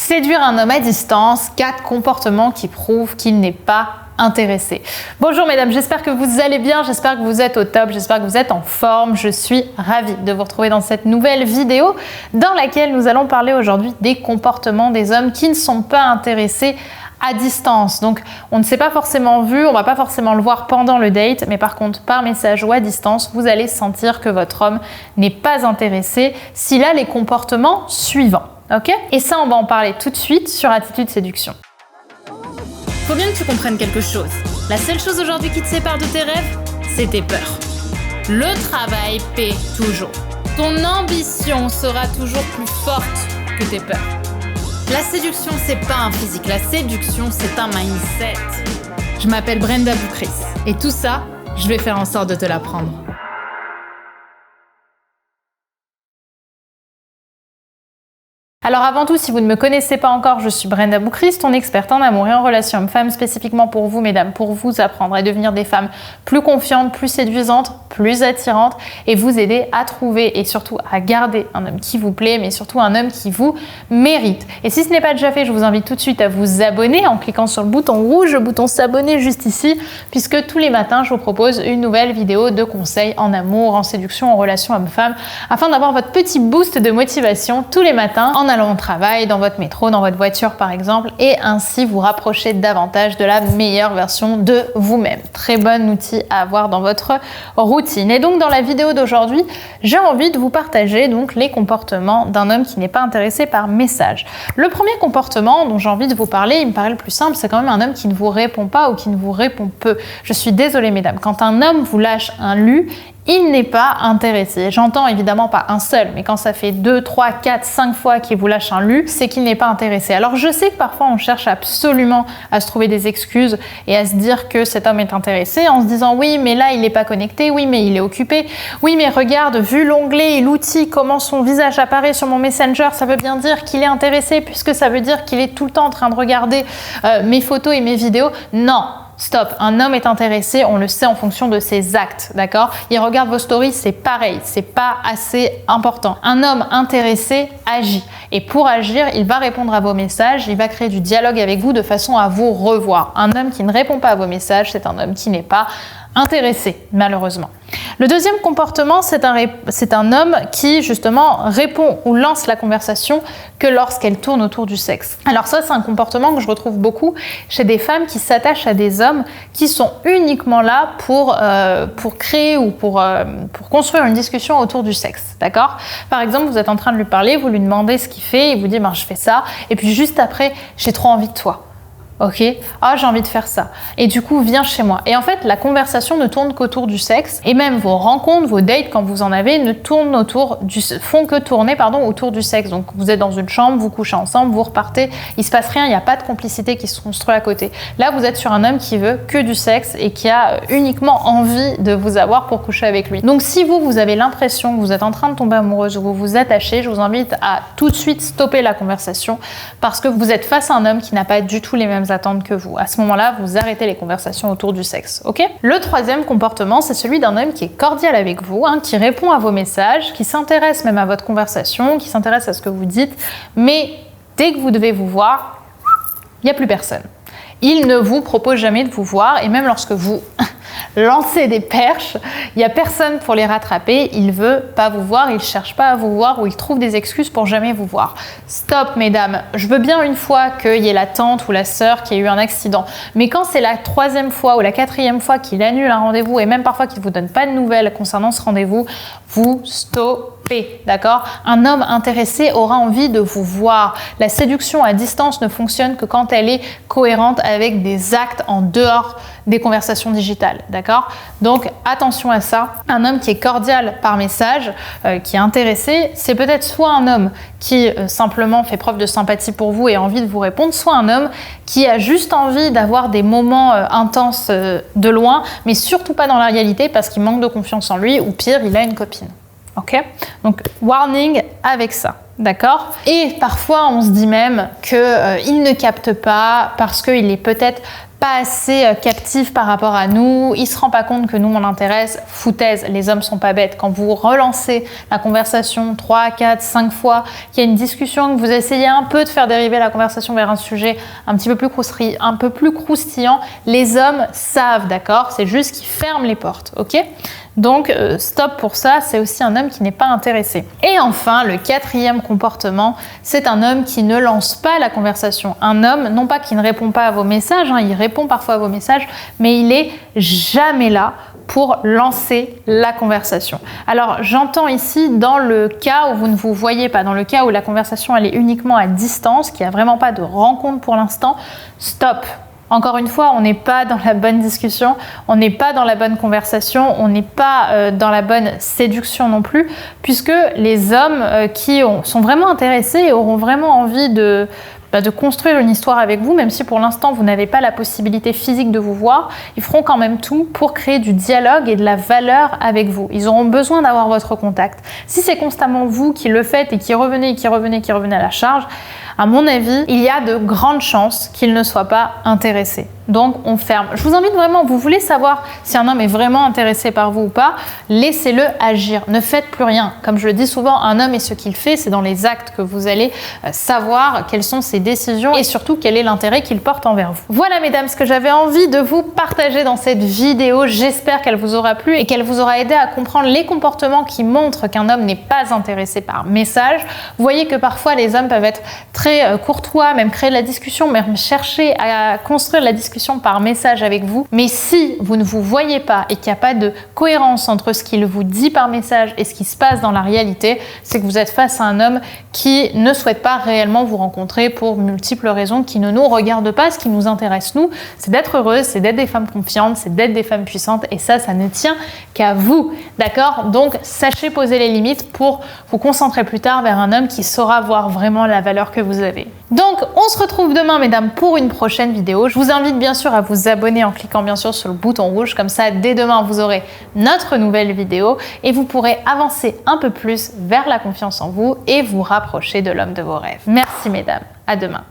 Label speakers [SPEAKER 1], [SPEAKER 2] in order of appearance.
[SPEAKER 1] Séduire un homme à distance, 4 comportements qui prouvent qu'il n'est pas intéressé. Bonjour mesdames, j'espère que vous allez bien, j'espère que vous êtes au top, j'espère que vous êtes en forme. Je suis ravie de vous retrouver dans cette nouvelle vidéo dans laquelle nous allons parler aujourd'hui des comportements des hommes qui ne sont pas intéressés à distance. Donc on ne s'est pas forcément vu, on va pas forcément le voir pendant le date, mais par contre par message ou à distance, vous allez sentir que votre homme n'est pas intéressé s'il a les comportements suivants. Ok? Et ça, on va en parler tout de suite sur Attitude Séduction.
[SPEAKER 2] Faut bien que tu comprennes quelque chose. La seule chose aujourd'hui qui te sépare de tes rêves, c'est tes peurs. Le travail paie toujours. Ton ambition sera toujours plus forte que tes peurs. La séduction, c'est pas un physique. La séduction, c'est un mindset. Je m'appelle Brenda Boukris. Et tout ça, je vais faire en sorte de te l'apprendre.
[SPEAKER 1] Alors avant tout, si vous ne me connaissez pas encore, je suis Brenda Boukris, ton experte en amour et en relations hommes-femmes, spécifiquement pour vous mesdames, pour vous apprendre à devenir des femmes plus confiantes, plus séduisantes, plus attirantes et vous aider à trouver et surtout à garder un homme qui vous plaît, mais surtout un homme qui vous mérite. Et si ce n'est pas déjà fait, je vous invite tout de suite à vous abonner en cliquant sur le bouton rouge, le bouton s'abonner juste ici, puisque tous les matins, je vous propose une nouvelle vidéo de conseils en amour, en séduction, en relations hommes-femmes, afin d'avoir votre petit boost de motivation tous les matins en allant au travail, dans votre métro, dans votre voiture par exemple, et ainsi vous rapprocher davantage de la meilleure version de vous-même. Très bon outil à avoir dans votre routine. Et donc dans la vidéo d'aujourd'hui, j'ai envie de vous partager donc les comportements d'un homme qui n'est pas intéressé par message. Le premier comportement dont j'ai envie de vous parler, il me paraît le plus simple, c'est quand même un homme qui ne vous répond pas ou qui ne vous répond peu. Je suis désolée mesdames, quand un homme vous lâche un lu, il n'est pas intéressé. J'entends évidemment pas un seul, mais quand ça fait 2, 3, 4, 5 fois qu'il vous lâche un lu, c'est qu'il n'est pas intéressé. Alors je sais que parfois on cherche absolument à se trouver des excuses et à se dire que cet homme est intéressé en se disant oui mais là il n'est pas connecté, oui mais il est occupé, oui mais regarde, vu l'onglet et l'outil, comment son visage apparaît sur mon Messenger, ça veut bien dire qu'il est intéressé puisque ça veut dire qu'il est tout le temps en train de regarder mes photos et mes vidéos. Non! Stop, un homme est intéressé, on le sait en fonction de ses actes, d'accord? Il regarde vos stories, c'est pareil, c'est pas assez important. Un homme intéressé agit et pour agir, il va répondre à vos messages, il va créer du dialogue avec vous de façon à vous revoir. Un homme qui ne répond pas à vos messages, c'est un homme qui n'est pas intéressé, malheureusement. Le deuxième comportement, c'est un homme qui justement répond ou lance la conversation que lorsqu'elle tourne autour du sexe. Alors ça, c'est un comportement que je retrouve beaucoup chez des femmes qui s'attachent à des hommes qui sont uniquement là pour créer ou pour construire une discussion autour du sexe, d'accord? Par exemple, vous êtes en train de lui parler, vous lui demandez ce qu'il fait, il vous dit ben, je fais ça, et puis juste après, j'ai trop envie de toi. Ok, ah j'ai envie de faire ça. Et du coup, viens chez moi. Et en fait, la conversation ne tourne qu'autour du sexe. Et même vos rencontres, vos dates, quand vous en avez, font que tourner autour du sexe. Donc vous êtes dans une chambre, vous couchez ensemble, vous repartez, il se passe rien, il n'y a pas de complicité qui se construit à côté. Là, vous êtes sur un homme qui veut que du sexe et qui a uniquement envie de vous avoir pour coucher avec lui. Donc si vous avez l'impression que vous êtes en train de tomber amoureuse ou que vous vous attachez, je vous invite à tout de suite stopper la conversation parce que vous êtes face à un homme qui n'a pas du tout les mêmes attentes que vous. À ce moment-là, vous arrêtez les conversations autour du sexe, ok? Le troisième comportement, c'est celui d'un homme qui est cordial avec vous, qui répond à vos messages, qui s'intéresse même à votre conversation, qui s'intéresse à ce que vous dites, mais dès que vous devez vous voir, il n'y a plus personne. Il ne vous propose jamais de vous voir et même lorsque vous lancez des perches, il n'y a personne pour les rattraper, il veut pas vous voir, il cherche pas à vous voir ou il trouve des excuses pour jamais vous voir. Stop mesdames, je veux bien une fois qu'il y ait la tante ou la sœur qui a eu un accident, mais quand c'est la 3e fois ou la 4e fois qu'il annule un rendez-vous et même parfois qu'il vous donne pas de nouvelles concernant ce rendez-vous, vous stoppez, d'accord? Un homme intéressé aura envie de vous voir. La séduction à distance ne fonctionne que quand elle est cohérente avec des actes en dehors des conversations digitales, d'accord? Donc attention à ça. Un homme qui est cordial par message, qui est intéressé, c'est peut-être soit un homme qui simplement fait preuve de sympathie pour vous et a envie de vous répondre, soit un homme qui a juste envie d'avoir des moments intenses de loin, mais surtout pas dans la réalité parce qu'il manque de confiance en lui ou pire, il a une copine. Ok? Donc warning avec ça. d'accord? Et parfois, on se dit même qu'il ne capte pas parce qu'il est peut-être pas assez captif par rapport à nous, il se rend pas compte que nous on l'intéresse. Foutaise, les hommes sont pas bêtes. Quand vous relancez la conversation 3, 4, 5 fois, qu'il y a une discussion, que vous essayez un peu de faire dériver la conversation vers un sujet un petit peu plus croustillant, les hommes savent, d'accord? C'est juste qu'ils ferment les portes, ok? Donc stop pour ça, c'est aussi un homme qui n'est pas intéressé. Et enfin, le 4e comportement, c'est un homme qui ne lance pas la conversation. Un homme, non pas qui ne répond pas à vos messages, il répond parfois à vos messages, mais il est jamais là pour lancer la conversation. Alors j'entends ici dans le cas où vous ne vous voyez pas, dans le cas où la conversation elle est uniquement à distance, qu'il n'y a vraiment pas de rencontre pour l'instant, stop. Encore une fois, on n'est pas dans la bonne discussion, on n'est pas dans la bonne conversation, on n'est pas dans la bonne séduction non plus, puisque les hommes qui sont vraiment intéressés et auront vraiment envie de construire une histoire avec vous, même si pour l'instant vous n'avez pas la possibilité physique de vous voir, ils feront quand même tout pour créer du dialogue et de la valeur avec vous. Ils auront besoin d'avoir votre contact. Si c'est constamment vous qui le faites et qui revenez à la charge, à mon avis, il y a de grandes chances qu'il ne soit pas intéressé. Donc on ferme. Je vous invite vraiment, vous voulez savoir si un homme est vraiment intéressé par vous ou pas, laissez-le agir. Ne faites plus rien. Comme je le dis souvent, un homme et ce qu'il fait, c'est dans les actes que vous allez savoir quelles sont ses décisions et surtout quel est l'intérêt qu'il porte envers vous. Voilà mesdames, ce que j'avais envie de vous partager dans cette vidéo. J'espère qu'elle vous aura plu et qu'elle vous aura aidé à comprendre les comportements qui montrent qu'un homme n'est pas intéressé par message. Vous voyez que parfois les hommes peuvent être très courtois, même créer de la discussion, même chercher à construire la discussion par message avec vous. Mais si vous ne vous voyez pas et qu'il n'y a pas de cohérence entre ce qu'il vous dit par message et ce qui se passe dans la réalité, c'est que vous êtes face à un homme qui ne souhaite pas réellement vous rencontrer pour multiples raisons qui ne nous regardent pas. Ce qui nous intéresse, nous, c'est d'être heureuses, c'est d'être des femmes confiantes, c'est d'être des femmes puissantes et ça ne tient qu'à vous, d'accord? Donc, sachez poser les limites pour vous concentrer plus tard vers un homme qui saura voir vraiment la valeur que vous avez. Donc, on se retrouve demain, mesdames, pour une prochaine vidéo. Je vous invite bien sûr à vous abonner en cliquant bien sûr sur le bouton rouge. Comme ça, dès demain, vous aurez notre nouvelle vidéo et vous pourrez avancer un peu plus vers la confiance en vous et vous rapprocher de l'homme de vos rêves. Merci, mesdames. À demain.